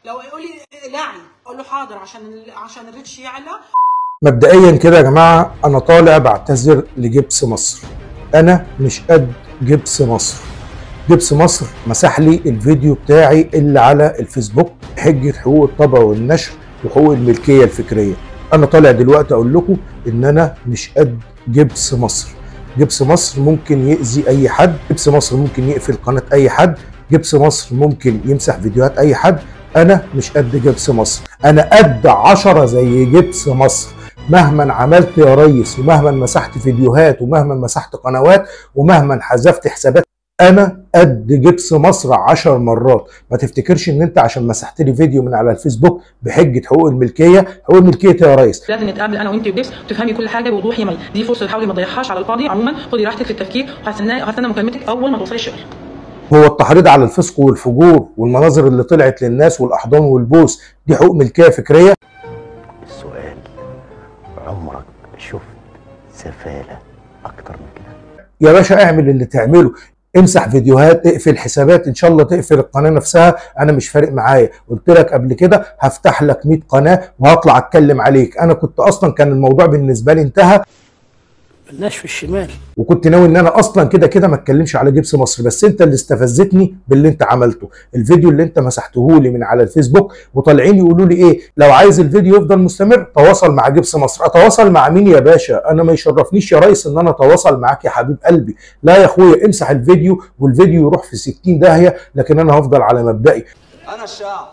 لو يقول لي لاعي اقول له حاضر عشان الريتش يعلى. مبدئيا كده يا جماعه، انا طالع بعتذر لجبس مصر. انا مش قد جبس مصر. جبس مصر مسح لي الفيديو بتاعي اللي على الفيسبوك بحجه حقوق الطبع والنشر وحقوق الملكيه الفكريه. انا طالع دلوقتي اقول لكم ان انا مش قد جبس مصر. جبس مصر ممكن يأذي اي حد، جبس مصر ممكن يقفل قناه اي حد، جبس مصر ممكن يمسح فيديوهات اي حد. انا مش قد جبس مصر، انا قد 10 زي جبس مصر. مهما عملت يا ريس، ومهما مسحت فيديوهات، ومهما مسحت قنوات، ومهما حذفت حسابات، انا قد جبس مصر 10 مرات. ما تفتكرش ان انت عشان مسحت لي فيديو من على الفيسبوك بحجه حقوق الملكيه، حقوق الملكيه يا ريس. لازم نتقابل انا وانت وجبس وتفهمي كل حاجه بوضوح يا مي. دي فرصه حاولي ما تضيعهاش على الفاضي. عموما خدي راحتك في التفكير، وهستنى مكالمتك اول ما توصلي الشغل. هو التحريض على الفسق والفجور والمناظر اللي طلعت للناس والاحضان والبوس دي حقوق ملكيه فكريه؟ السؤال، عمرك شفت سفاله اكتر من كده؟ يا باشا اعمل اللي تعمله، امسح فيديوهات، اقفل حسابات، ان شاء الله تقفل القناه نفسها، انا مش فارق معايا. قلت لك قبل كده هفتح لك 100 قناه وهطلع اتكلم عليك. انا كنت اصلا كان الموضوع بالنسبه لي انتهى، ملناش في الشمال، وكنت ناوي ان انا اصلا كده ما اتكلمش على جبس مصر. بس انت اللي استفزتني باللي انت عملته، الفيديو اللي انت مسحته لي من على الفيسبوك، وطالعين يقولوا لي ايه، لو عايز الفيديو يفضل مستمر تواصل مع جبس مصر. اتواصل مع مين يا باشا؟ انا ما يشرفنيش يا ريس ان انا اتواصل معاك يا حبيب قلبي. لا يا اخويا، امسح الفيديو والفيديو يروح في 60 داهيه، لكن انا هفضل على مبدئي. انا الشعب.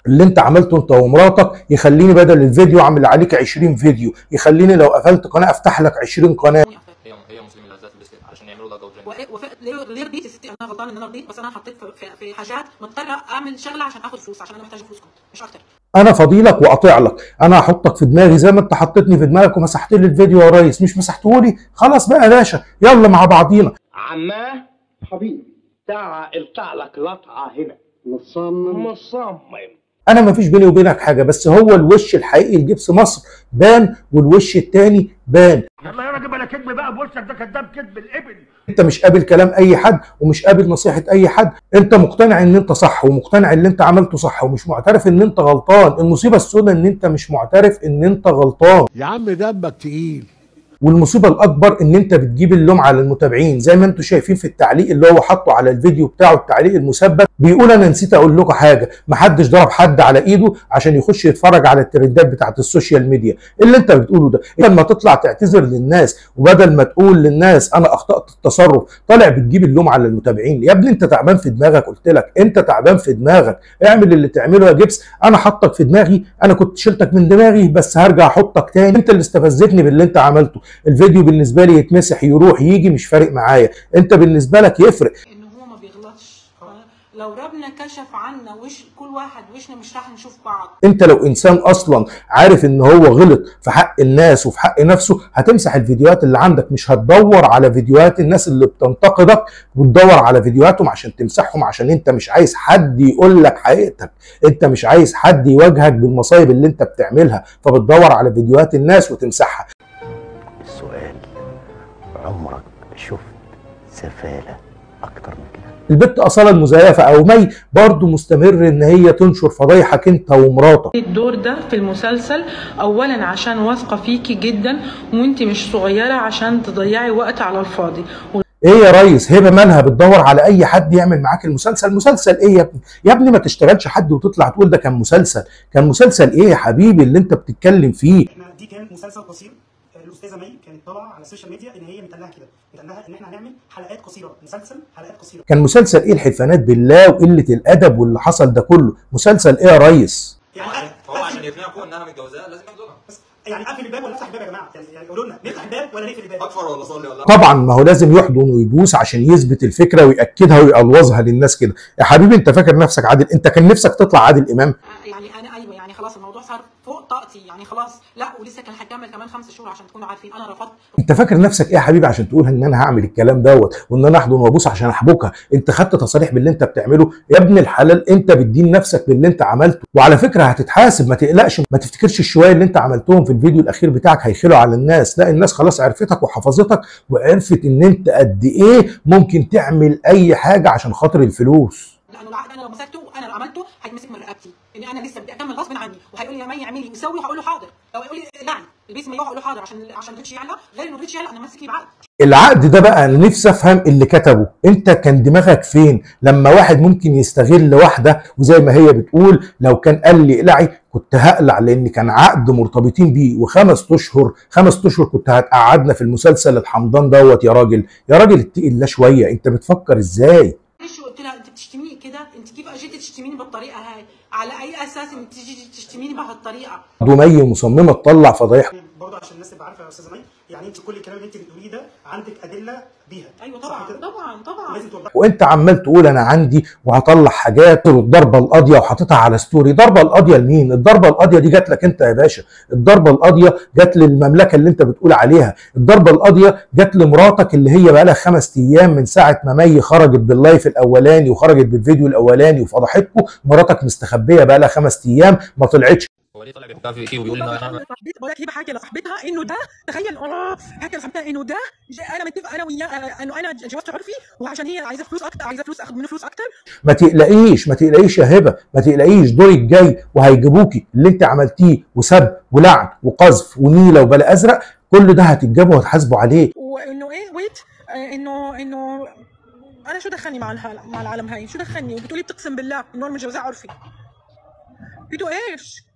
اللي انت عملته انت ومراتك يخليني بدل الفيديو اعمل عليك 20 فيديو، يخليني لو قفلت قناه افتح لك 20 قناه. هي مسلمين لذات البسكت علشان يعملوا ضجه وترند. ليه رضيت يا ستي؟ انا غلطان ان انا رضيت، بس انا حطيت في حاجات مضطره اعمل شغله عشان اخد فلوس، عشان انا محتاجه فلوسكم مش اكتر. انا فضيلك واطيع لك، انا هحطك في دماغي زي ما انت حطيتني في دماغك ومسحت لي الفيديو يا ريس. مش مسحته لي خلاص بقى يا باشا، يلا مع بعضينا. عماه حبيبي تعال القع لك لطعه هنا. مصمم انا ما فيش بيني وبينك حاجه، بس هو الوش الحقيقي لجبس مصر بان والوش التاني بان. يلا يا راجل بلا كذب بقى بوشك، ده كذاب كذب الابل. انت مش قابل كلام اي حد ومش قابل نصيحه اي حد، انت مقتنع ان انت صح ومقتنع ان انت عملته صح ومش معترف ان انت غلطان. المصيبه السوداء ان انت مش معترف ان انت غلطان. يا عم دمك تقيل. والمصيبه الاكبر ان انت بتجيب اللوم على المتابعين، زي ما انتم شايفين في التعليق اللي هو حاطه على الفيديو بتاعه، التعليق المثبت بيقول انا نسيت اقول لكم حاجه، محدش ضرب حد على ايده عشان يخش يتفرج على الترندات بتاعت السوشيال ميديا. اللي انت بتقوله ده لما تطلع تعتذر للناس، وبدل ما تقول للناس انا اخطات التصرف طالع بتجيب اللوم على المتابعين. يا ابني انت تعبان في دماغك، قلت لك انت تعبان في دماغك. اعمل اللي تعمله يا جبس، انا حطك في دماغي، انا كنت شلتك من دماغي بس هرجع احطك تاني. انت اللي استفزتني باللي انت عملته. الفيديو بالنسبه لي يتمسح يروح يجي مش فارق معايا، انت بالنسبه لك يفرق. ان هو ما بيغلطش، لو ربنا كشف عنا وش كل واحد وشنا مش راح نشوف بعض. انت لو انسان اصلا عارف ان هو غلط في حق الناس وفي حق نفسه هتمسح الفيديوهات اللي عندك، مش هتدور على فيديوهات الناس اللي بتنتقدك وتدور على فيديوهاتهم عشان تمسحهم، عشان انت مش عايز حد يقول لك حقيقتك، انت مش عايز حد يواجهك بالمصايب اللي انت بتعملها، فبتدور على فيديوهات الناس وتمسحها. السؤال، عمرك شفت سفاله اكتر من كده؟ البت أصالة المزيفة أو مي برضو مستمر إن هي تنشر فضايحك أنت ومراتك. الدور ده في المسلسل أولا عشان واثقة فيكي جدا، وأنت مش صغيرة عشان تضيعي وقت على الفاضي. ايه يا ريس، هبه مالها بتدور على اي حد يعمل معاك المسلسل؟ مسلسل ايه يا ابني؟ يا ابني ما تشتغلش حد وتطلع تقول ده كان مسلسل. كان مسلسل ايه يا حبيبي اللي انت بتتكلم فيه؟ احنا دي كان مسلسل قصير، الاستاذه مي كانت طالعه على السوشيال ميديا ان هي متقالها كده، متقالها ان احنا هنعمل حلقات قصيره، مسلسل حلقات قصيره. كان مسلسل ايه الحلفانات بالله وقله الادب واللي حصل ده كله؟ مسلسل ايه يا ريس؟ يعني هو عشان يقنعكم انها متجوزاه لازم ياخدوها. بس يعني اقفل الباب ولا نفتح الباب يا جماعه؟ يعني قولوا لنا نفتح الباب ولا نقفل الباب؟ اكفر ولا صلي ولا؟ طبعا ما هو لازم يحضن ويبوس عشان يثبت الفكره وياكدها ويقلوظها للناس كده. يا حبيبي انت فاكر نفسك عادل؟ انت كان نفسك تطلع عادل امام؟ يعني انا ايوه، يعني خلاص الموضوع صار فوق طاقتي، يعني خلاص لا، ولسه كان هيكمل كمان 5 شهور عشان تكونوا عارفين انا رفضت. انت فاكر نفسك ايه يا حبيبي عشان تقول ان انا هعمل الكلام دوت وان انا احضن وابوس عشان احبكها؟ انت خدت تصاريح باللي انت بتعمله يا ابن الحلال، انت بتدين نفسك باللي انت عملته، وعلى فكره هتتحاسب ما تقلقش. ما تفتكرش الشويه اللي انت عملتهم في الفيديو الاخير بتاعك هيخلوا على الناس، لا الناس خلاص عرفتك وحفظتك وعرفت ان انت قد ايه ممكن تعمل اي حاجه عشان خاطر الفلوس. لانه العقد انا لو مسكته وانا لو عملته هيتمسك من رقبتي، اني انا لسه بدي اكمل غصب عني، وهيقول لي يا مي اعملي وسوي، وهقول له حاضر. لو يقول لي لعن البيس ما هقول له حاضر عشان الريتش يعلى، غير انه الريتش يعلى انا ماسك لي بعقد. العقد ده بقى انا نفسي افهم اللي كتبه، انت كان دماغك فين لما واحد ممكن يستغل واحده؟ وزي ما هي بتقول لو كان قال لي اقلعي كنت هقلع، لان كان عقد مرتبطين بيه وخمس اشهر كنت هتقعدنا في المسلسل الحمضان دوت. يا راجل اتقي الله شويه، انت بتفكر ازاي؟ ليش قلت لها انت بتشتميني كده؟ انت كيف اجيتي تشتميني بالطريقه هاي؟ على اي اساس انت تيجي تشتميني بهالطريقه؟ مي مصممه تطلع فضايح. برضه عشان الناس تبقى عارفه يا استاذه مي، يعني انت كل الكلام اللي انت بتقوليه ده عندك ادله بيها. ايوه طبعا لازم توضحي. وانت عمال تقول انا عندي وهطلع حاجات والضربه القاضيه وحاططها على ستوري. الضربه القاضيه لمين؟ الضربه القاضيه دي جات لك انت يا باشا، الضربه القاضيه جات للمملكه اللي انت بتقول عليها، الضربه القاضيه جات لمراتك اللي هي بقى لها 5 ايام من ساعه ما مي خرجت باللايف الاولاني وخرجت بالفيديو الاولاني وفضحتكم. مراتك مستخبيه بقى لها 5 ايام ما طلعتش. هو ليه طالع بيحكي فيكي وبيقول ان انا بقول لك هي بحكي لصاحبتها انه ده، تخيل حكي لصاحبتها انه ده انا متفق انا وياه انه انا جوازت عرفي، وعشان هي عايزه فلوس اكتر، عايزه فلوس اخد منه فلوس اكتر. ما تقلقيش يا هبه، ما تقلقيش، دورك جاي وهيجيبوكي. اللي انت عملتيه وسب ولعن وقذف ونيله وبلا ازرق كل ده هتتجابوا وهتحاسبوا عليه. وانه ايه ويت انه انا شو دخلني مع العالم هاي؟ شو دخلني؟ وبتقولي بتقسم بالله انه انا متجوزاه عرفي. بدو ايش؟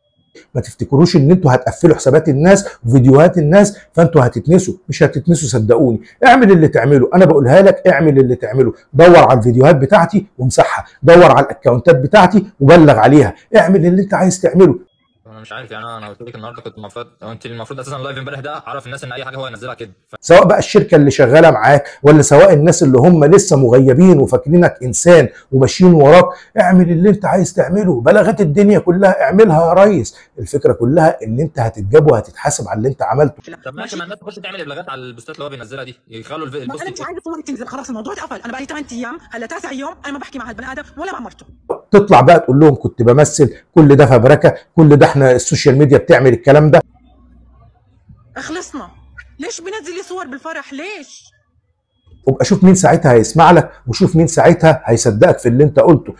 ما تفتكروش ان انتوا هتقفلوا حسابات الناس وفيديوهات الناس فانتوا هتتنسوا. مش هتتنسوا صدقوني. اعمل اللي تعمله، انا بقولها لك اعمل اللي تعمله. دور على الفيديوهات بتاعتي وامسحها، دور على الاكونتات بتاعتي وبلغ عليها، اعمل اللي انت عايز تعمله. انا مش عارف، يعني انا قلت لك النهارده كنت المفروض، انت المفروض اساسا اللايف امبارح ده عرف الناس ان اي حاجه هو ينزلها كده. سواء بقى الشركه اللي شغاله معاك ولا سواء الناس اللي هم لسه مغيبين وفاكرينك انسان وماشيين وراك، اعمل اللي انت عايز تعمله. بلاغات الدنيا كلها اعملها يا ريس. الفكره كلها ان انت هتتجاب وهتتحاسب على اللي انت عملته. طب ماشي، ما الناس تخش تعمل ابلاغات على البوستات اللي هو بينزلها دي، يخلوا البوست. انا مش عايزه صوري تنزل، خلاص الموضوع اتقفل. انا بقى لي 8 ايام هلا 9 يوم انا ما بحكي مع هالبني ادم ولا مع مرته. تطلع بقى تقول لهم كنت بمثل، كل ده فبركه، كل ده احنا السوشيال ميديا بتعمل الكلام ده. اخلصنا. ليش بنزل لي صور بالفرح؟ ليش؟ وابقى شوف مين ساعتها هيسمع لك وشوف مين ساعتها هيصدقك في اللي انت قلته.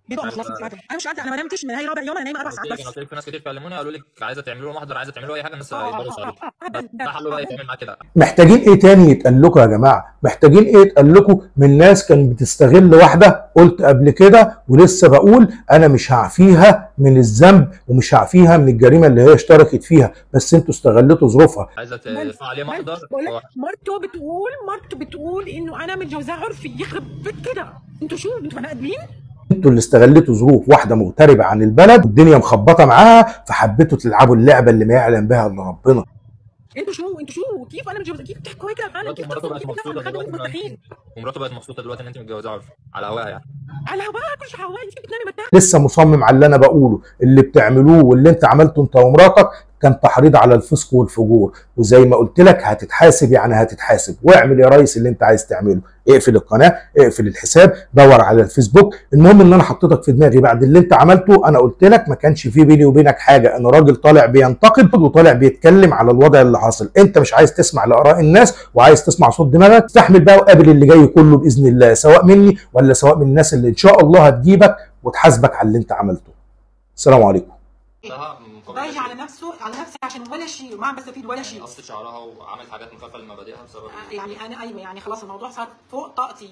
بدو خلاص انا مش قادره، انا ما نمتش من هاي رابع يوم، انا نايمه 4 ساعات بس. انا قلت لك في ناس كتير كلموني قالوا لك عايزه تعملوا له محضر، عايزه تعملوا اي حاجه، الناس هيقدروا عليه. ده حله بقى يتعمل معاه كده. محتاجين ايه تاني يتقال لكم يا جماعه؟ محتاجين ايه يتقال لكم من ناس كانت بتستغل واحده؟ قلت قبل كده ولسه بقول انا مش هعفيها من الذنب ومش هعفيها من الجريمه اللي هي اشتركت فيها، بس انتوا استغلتوا ظروفها. عايزه ترفع عليه محضر. مرته بتقول انه انا متجوزاه عرفي. يخرب بيت كده، انتوا شو انتوا بني ادمين؟ انتوا اللي استغلتوا ظروف واحده مغتربه عن البلد والدنيا مخبطه معاها فحبيتوا تلعبوا اللعبه اللي ما يعلم بها الا ربنا. انتوا شو كيف انا متجوزه؟ كيف بتحكوا هيك للعالم؟ كيف ومراته بقت مبسوطه دلوقتي، دلوقتي، ومراته بقت مبسوطه دلوقتي ان انت متجوزاه عرفي على هواها يعني. على هواها كل شيء هواها. انت بتنامي مرتاحه. لسه مصمم على اللي انا بقوله. اللي بتعملوه واللي انت عملته انت ومراتك كان تحريض على الفسق والفجور، وزي ما قلت لك هتتحاسب، يعني هتتحاسب. واعمل يا ريس اللي انت عايز تعمله. اقفل القناه، اقفل الحساب، دور على الفيسبوك. المهم ان انا حطيتك في دماغي بعد اللي انت عملته. انا قلت لك ما كانش في بيني وبينك حاجه، انا راجل طالع بينتقد وطالع بيتكلم على الوضع اللي حاصل. انت مش عايز تسمع لاراء الناس وعايز تسمع صوت دماغك، استحمل بقى وقابل اللي جاي كله باذن الله، سواء مني ولا سواء من الناس اللي ان شاء الله هتجيبك وتحاسبك على اللي انت عملته. السلام عليكم. راجع على نفسي عشان ولا شيء، ما عم بستفيد ولا شيء. قصت شعرها وعملت حاجات مخالفه لمبادئها بسبب يعني انا ايوه، يعني خلاص الموضوع صار فوق طاقتي يعني.